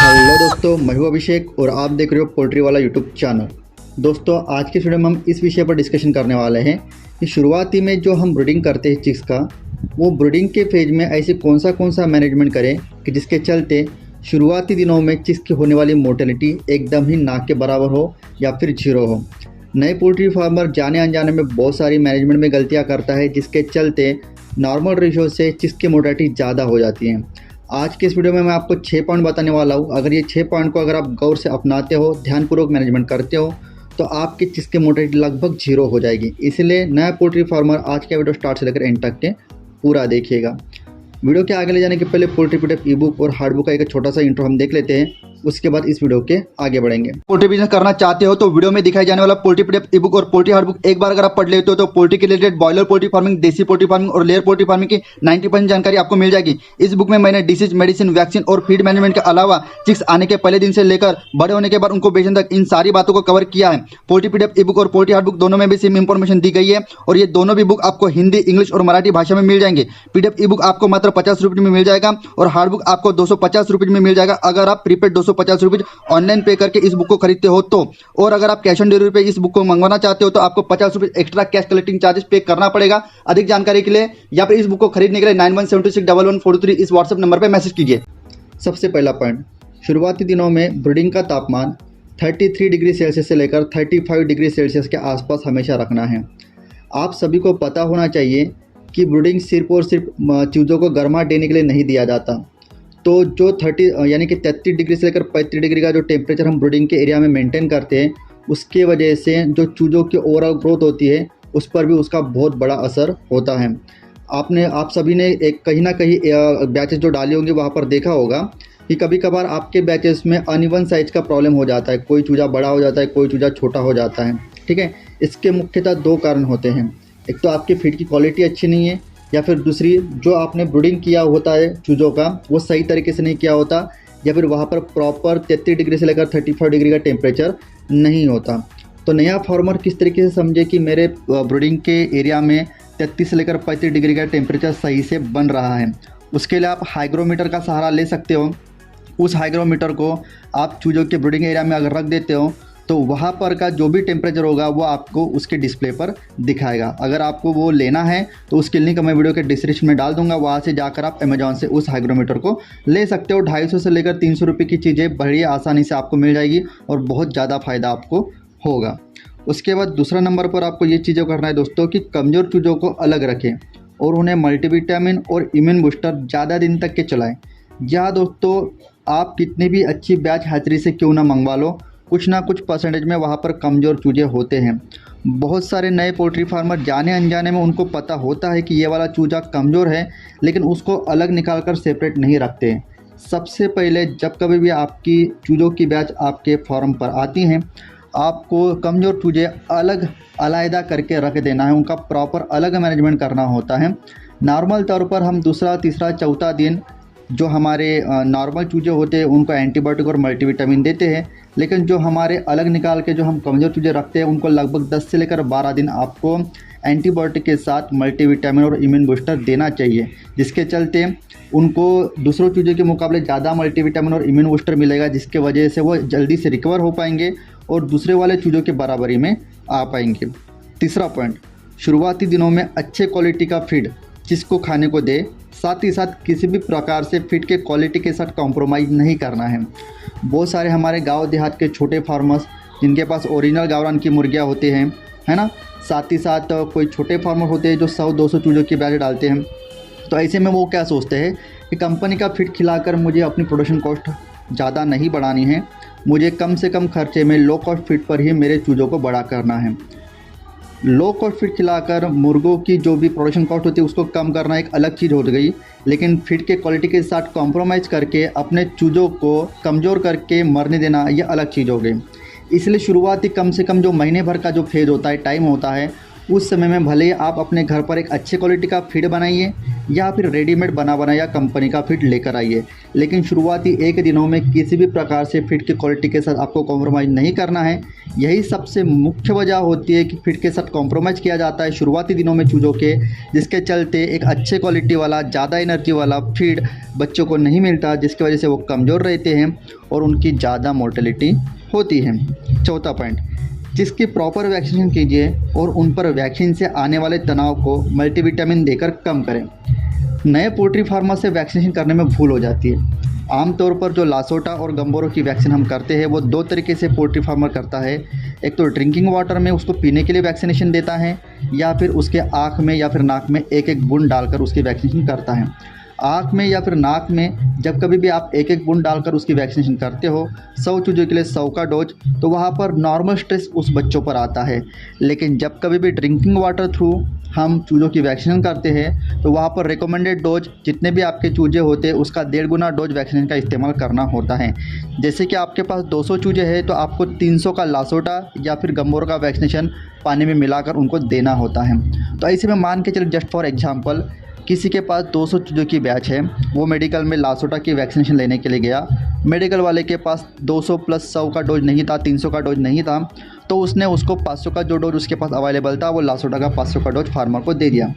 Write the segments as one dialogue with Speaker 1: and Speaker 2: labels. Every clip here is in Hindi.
Speaker 1: हेलो दोस्तों, मैं हूं अभिषेक और आप देख रहे हो पोल्ट्री वाला यूट्यूब चैनल। दोस्तों, आज के वीडियो में हम इस विषय पर डिस्कशन करने वाले हैं कि शुरुआती में जो हम ब्रीडिंग करते हैं चिक्स का, वो ब्रीडिंग के फेज में ऐसे कौन सा मैनेजमेंट करें कि जिसके चलते शुरुआती दिनों में चिक्स की होने वाली मोर्टेलिटी एकदम ही ना के बराबर हो या फिर जीरो हो। नए पोल्ट्री फार्मर जाने अनजाने में बहुत सारी मैनेजमेंट में गलतियाँ करता है, जिसके चलते नॉर्मल रेशो से चिक्स की मोर्टेलिटी ज़्यादा हो जाती है। आज के इस वीडियो में मैं आपको 6 पॉइंट बताने वाला हूँ। अगर ये 6 पॉइंट को अगर आप गौर से अपनाते हो, ध्यानपूर्वक मैनेजमेंट करते हो, तो आपकी चिक्स की मोर्टेलिटी लगभग जीरो हो जाएगी। इसलिए नया पोल्ट्री फार्मर आज का वीडियो स्टार्ट से लेकर एंड तक के पूरा देखिएगा। वीडियो के आगे ले जाने के पहले पोल्ट्री पीडीएफ ई बुक और हार्ड बुक का एक छोटा सा इंट्रो हम देख लेते हैं, उसके बाद इस वीडियो के आगे बढ़ेंगे। पोल्ट्री बिजनेस करना चाहते हो तो वीडियो में दिखाई जाने वाला पोल्ट्री पीडीएफ ई बुक और पोल्ट्री हार्ड बुक एक बार अगर आप पढ़ लेते हो तो पोल्ट्री के रिलेटेड बॉयलर पोल्ट्री फार्मिंग, देसी पोल्ट्री फार्मिंग और लेयर पोल्ट्री फार्मिंग की 90% जानकारी आपको मिल जाएगी। इस बुक में मैंने डिसीज, मेडिसिन, वैक्सीन और फीड मैनेजमेंट के अलावा चिक्स आने के पहले दिन से लेकर बड़े होने के बाद उनको बेचने तक इन सारी बातों को कवर किया है। पोल्ट्री पीडीएफ ई बुक और पोल्ट्री हार्ड बुक दोनों में भी सेम इंफॉर्मेशन दी गई है और ये दोनों भी बुक आपको हिंदी, इंग्लिश और मराठी भाषा में मिल जाएंगे। पीडीएफ ई बुक आपको मात्र 50 रुपये में मिल जाएगा और हार्ड बुक आपको 250 रुपये में मिल जाएगा अगर आप प्रीपेड 250 रुपये ऑनलाइन पे करके इस बुक को खरीदते हो तो। और अगर आप कैश ऑन डिलीवरी पे इस बुक को मंगवाना चाहते हो तो आपको 50 रुपये एक्स्ट्रा कैश कलेक्टिंग चार्जेस पे करना पड़ेगा। अधिक जानकारी के लिए या फिर इस बुक को खरीदने के लिए 91761143 इस व्हाट्सएप नंबर पर मैसेज कीजिए। सबसे पहला पॉइंट, शुरुआती दिनों में ब्रीडिंग का तापमान 33 डिग्री सेल्सियस से लेकर 35 डिग्री सेल्सियस के आसपास हमेशा रखना है। आप सभी को पता होना चाहिए कि ब्रीडिंग सिर्फ और सिर्फ चूज़ों को गर्माहट देने के लिए नहीं दिया जाता। तो जो 30 यानी कि 33 डिग्री से लेकर 35 डिग्री का जो टेम्परेचर हम ब्रीडिंग के एरिया में मेंटेन करते हैं, उसके वजह से जो चूज़ों की ओवरऑल ग्रोथ होती है उस पर भी उसका बहुत बड़ा असर होता है। आप सभी ने एक कहीं ना कहीं बैचेस जो डाले होंगे वहाँ पर देखा होगा कि कभी कभार आपके बैचेस में अनइवन साइज का प्रॉब्लम हो जाता है। कोई चूज़ा बड़ा हो जाता है, कोई चूज़ा छोटा हो जाता है। ठीक है, इसके मुख्यतः 2 कारण होते हैं। एक तो आपकी फीड की क्वालिटी अच्छी नहीं है, या फिर दूसरी जो आपने ब्रीडिंग किया होता है चूज़ों का वो सही तरीके से नहीं किया होता, या फिर वहाँ पर प्रॉपर 33 डिग्री से लेकर 35 डिग्री का टेम्परेचर नहीं होता। तो नया फार्मर किस तरीके से समझे कि मेरे ब्रीडिंग के एरिया में 33 से लेकर 35 डिग्री का टेम्परेचर सही से बन रहा है, उसके लिए आप हाइग्रोमीटर का सहारा ले सकते हो। उस हाइग्रोमीटर को आप चूज़ों के ब्रीडिंग एरिया में अगर रख देते हो तो वहाँ पर का जो भी टेम्परेचर होगा वो आपको उसके डिस्प्ले पर दिखाएगा। अगर आपको वो लेना है तो उसकी लिंक मैं वीडियो के डिस्क्रिप्शन में डाल दूंगा, वहाँ से जाकर आप अमेजॉन से उस हाइग्रोमीटर को ले सकते हो। 250 से लेकर 300 रुपये की चीज़ें बड़ी आसानी से आपको मिल जाएगी और बहुत ज़्यादा फ़ायदा आपको होगा। उसके बाद दूसरा नंबर पर आपको ये चीज़ें करना है दोस्तों कि कमज़ोर चूज़ों को अलग रखें और उन्हें मल्टीविटामिन और इम्यून बूस्टर ज़्यादा दिन तक के चलाएँ। या दोस्तों, आप कितनी भी अच्छी बैच हैचरी से क्यों ना मंगवा लो, कुछ ना कुछ परसेंटेज में वहाँ पर कमज़ोर चूज़े होते हैं। बहुत सारे नए पोल्ट्री फार्मर जाने अनजाने में उनको पता होता है कि ये वाला चूज़ा कमज़ोर है, लेकिन उसको अलग निकाल कर सेपरेट नहीं रखते। सबसे पहले जब कभी भी आपकी चूज़ों की बैच आपके फार्म पर आती हैं, आपको कमज़ोर चूज़े अलग अलहदा करके रख देना है, उनका प्रॉपर अलग मैनेजमेंट करना होता है। नॉर्मल तौर पर हम दूसरा, तीसरा, चौथा दिन जो हमारे नॉर्मल चूज़े होते हैं उनको एंटीबायोटिक और मल्टीविटामिन देते हैं, लेकिन जो हमारे अलग निकाल के जो हम कमज़ोर चूज़े रखते हैं उनको लगभग 10 से लेकर 12 दिन आपको एंटीबायोटिक के साथ मल्टीविटामिन और इम्यून बूस्टर देना चाहिए, जिसके चलते उनको दूसरों चूज़े के मुकाबले ज़्यादा मल्टीविटामिन और इम्यून बूस्टर मिलेगा, जिसके वजह से वो जल्दी से रिकवर हो पाएंगे और दूसरे वाले चूज़ों के बराबरी में आ पाएंगे। तीसरा पॉइंट, शुरुआती दिनों में अच्छे क्वालिटी का फीड जिसको खाने को दे, साथ ही साथ किसी भी प्रकार से फीड के क्वालिटी के साथ कॉम्प्रोमाइज़ नहीं करना है। बहुत सारे हमारे गांव देहात के छोटे फार्मर्स जिनके पास ओरिजिनल गावरान की मुर्गियां होती हैं, है ना, साथ ही साथ कोई छोटे फार्मर होते हैं जो 100-200 चूज़ों की बैच डालते हैं। तो ऐसे में वो क्या सोचते हैं कि कंपनी का फीड खिलाकर मुझे अपनी प्रोडक्शन कॉस्ट ज़्यादा नहीं बढ़ानी है, मुझे कम से कम खर्चे में लो कॉस्ट फीड पर ही मेरे चूज़ों को बड़ा करना है। लो कॉस्ट फीड खिलाकर मुर्गों की जो भी प्रोडक्शन कॉस्ट होती है उसको कम करना एक अलग चीज़ हो गई, लेकिन फीड के क्वालिटी के साथ कॉम्प्रोमाइज़ करके अपने चूज़ों को कमज़ोर करके मरने देना ये अलग चीज़ हो गई। इसलिए शुरुआती कम से कम जो महीने भर का जो फेज होता है, टाइम होता है, उस समय में भले ही आप अपने घर पर एक अच्छे क्वालिटी का फीड बनाइए या फिर रेडीमेड बना बनाया कंपनी का फीड लेकर आइए, लेकिन शुरुआती 1 दिनों में किसी भी प्रकार से फीड की क्वालिटी के साथ आपको कॉम्प्रोमाइज़ नहीं करना है। यही सबसे मुख्य वजह होती है कि फीड के साथ कॉम्प्रोमाइज़ किया जाता है शुरुआती दिनों में चूज़ों के, जिसके चलते एक अच्छे क्वालिटी वाला ज़्यादा एनर्जी वाला फीड बच्चों को नहीं मिलता, जिसकी वजह से वो कमज़ोर रहते हैं और उनकी ज़्यादा मोर्टेलिटी होती है। चौथा पॉइंट, जिसकी प्रॉपर वैक्सीनेशन कीजिए और उन पर वैक्सीन से आने वाले तनाव को मल्टीविटामिन देकर कम करें। नए पोल्ट्री फार्मर से वैक्सीनेशन करने में भूल हो जाती है। आमतौर पर जो लासोटा और गंबोरो की वैक्सीन हम करते हैं वो 2 तरीके से पोल्ट्री फार्मर करता है। एक तो ड्रिंकिंग वाटर में उसको पीने के लिए वैक्सीनेशन देता है, या फिर उसके आँख में या फिर नाक में एक एक बूंद डालकर उसकी वैक्सीनेशन करता है। आँख में या फिर नाक में जब कभी भी आप एक एक बूंद डालकर उसकी वैक्सीनेशन करते हो 100 चूज़ों के लिए 100 का डोज, तो वहाँ पर नॉर्मल स्ट्रेस उस बच्चों पर आता है। लेकिन जब कभी भी ड्रिंकिंग वाटर थ्रू हम चूज़ों की वैक्सीनेशन करते हैं तो वहाँ पर रिकमेंडेड डोज जितने भी आपके चूजे होते हैं उसका 1.5 गुना डोज वैक्सीनेशन का इस्तेमाल करना होता है। जैसे कि आपके पास 200 चूजे हैं तो आपको 300 का लासोटा या फिर गंबोरो का वैक्सीनेशन पानी में मिलाकर उनको देना होता है। तो ऐसे में मान के चलिए, जस्ट फॉर एग्जांपल, किसी के पास 200 चूज़ों की बैच है, वो मेडिकल में लासोटा की वैक्सीनेशन लेने के लिए गया। मेडिकल वाले के पास 200 प्लस 100 का डोज नहीं था, 300 का डोज नहीं था, तो उसने उसको 500 का जो डोज उसके पास अवेलेबल था वो लासोटा का 500 का डोज फार्मर को दे दिया।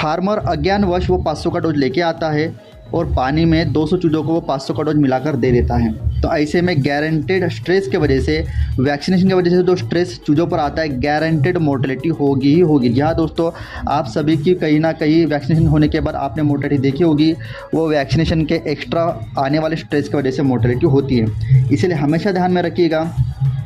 Speaker 1: फार्मर अज्ञानवश वो 500 का डोज लेके आता है और पानी में 200 चूज़ों को वो 500 का डोज मिलाकर दे देता है। तो ऐसे में गारंटेड स्ट्रेस की वजह से, वैक्सीनेशन की वजह से जो स्ट्रेस चूज़ों पर आता है, गारंटेड मोर्टेलिटी होगी ही होगी। जहाँ दोस्तों आप सभी की कहीं ना कहीं वैक्सीनेशन होने के बाद आपने मोर्टेलिटी देखी होगी, वो वैक्सीनेशन के एक्स्ट्रा आने वाले स्ट्रेस की वजह से मोर्टेलिटी होती है। इसलिए हमेशा ध्यान में रखिएगा,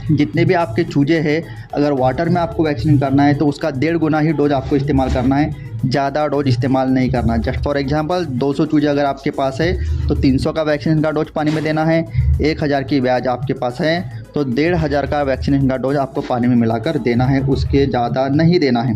Speaker 1: जितने भी आपके चूजे हैं, अगर वाटर में आपको वैक्सीन करना है तो उसका 1.5 गुना ही डोज आपको इस्तेमाल करना है, ज़्यादा डोज इस्तेमाल नहीं करना। जस्ट फॉर एग्जांपल 200 चूजे अगर आपके पास है तो 300 का वैक्सीनेशन का डोज पानी में देना है। 1000 की बैच आपके पास है तो 1500 का वैक्सीनेशन का डोज आपको पानी में मिलाकर देना है, उसके ज़्यादा नहीं देना है।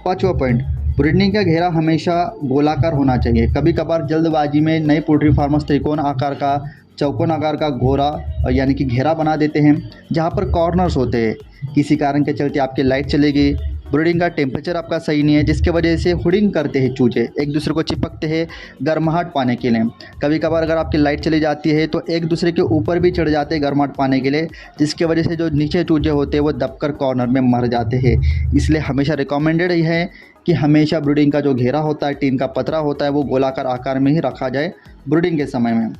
Speaker 1: 5वां पॉइंट, ब्रीडिंग का घेरा हमेशा गोलाकार होना चाहिए। कभी कभार जल्दबाजी में नए पोल्ट्री फार्मर्स त्रिकोण आकार का, चौकोन आकार का गोरा यानी कि घेरा बना देते हैं, जहाँ पर कॉर्नर्स होते हैं। किसी कारण के चलते आपकी लाइट चलेगी, ब्रीडिंग का टेम्परेचर आपका सही नहीं है, जिसके वजह से हुडिंग करते हैं चूजे, एक दूसरे को चिपकते हैं गर्माहट पाने के लिए। कभी कभार अगर आपकी लाइट चली जाती है तो एक दूसरे के ऊपर भी चढ़ जाते हैं गर्माहट पाने के लिए, जिसकी वजह से जो नीचे चूजे होते हैं वो दबकर कॉर्नर में मर जाते हैं। इसलिए हमेशा रिकमेंडेड है कि हमेशा ब्रीडिंग का जो घेरा होता है, टीन का पतरा होता है, वो गोलाकार आकार में ही रखा जाए ब्रीडिंग के समय में।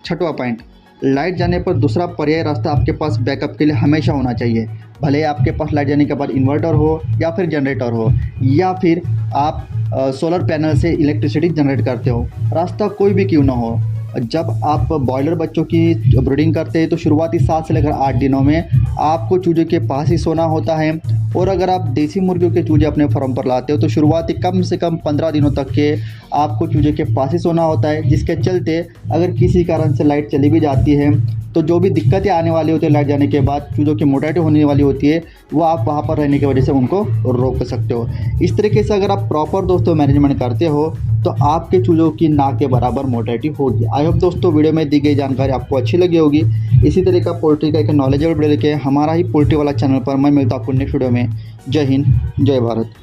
Speaker 1: 6वां पॉइंट, लाइट जाने पर दूसरा पर्याय रास्ता आपके पास बैकअप के लिए हमेशा होना चाहिए। भले ही आपके पास लाइट जाने के बाद इन्वर्टर हो या फिर जनरेटर हो, या फिर आप सोलर पैनल से इलेक्ट्रिसिटी जनरेट करते हो, रास्ता कोई भी क्यों ना हो। जब आप बॉयलर बच्चों की ब्रीडिंग करते हैं तो शुरुआती 7 से लेकर 8 दिनों में आपको चूजे के पास ही सोना होता है, और अगर आप देसी मुर्गियों के चूजे अपने फार्म पर लाते हो तो शुरुआती कम से कम 15 दिनों तक के आपको चूजे के पास ही सोना होता है। जिसके चलते अगर किसी कारण से लाइट चली भी जाती है तो जो भी दिक्कतें आने वाली होती है लाइट जाने के बाद, चूज़ों की मोर्टेलिटी होने वाली होती है, वो आप वहाँ पर रहने की वजह से उनको रोक सकते हो। इस तरीके से अगर आप प्रॉपर दोस्तों मैनेजमेंट करते हो तो आपके चूज़ों की ना के बराबर मोर्टेलिटी होगी। आई होप दोस्तों वीडियो में दी गई जानकारी आपको अच्छी लगी होगी। इसी तरह का पोल्ट्री का एक नॉलेजेबल वीडियो लेके हमारा ही पोल्ट्री वाला चैनल पर मैं मिलता हूँ आपको नेक्स्ट वीडियो में। जय हिंद, जय भारत।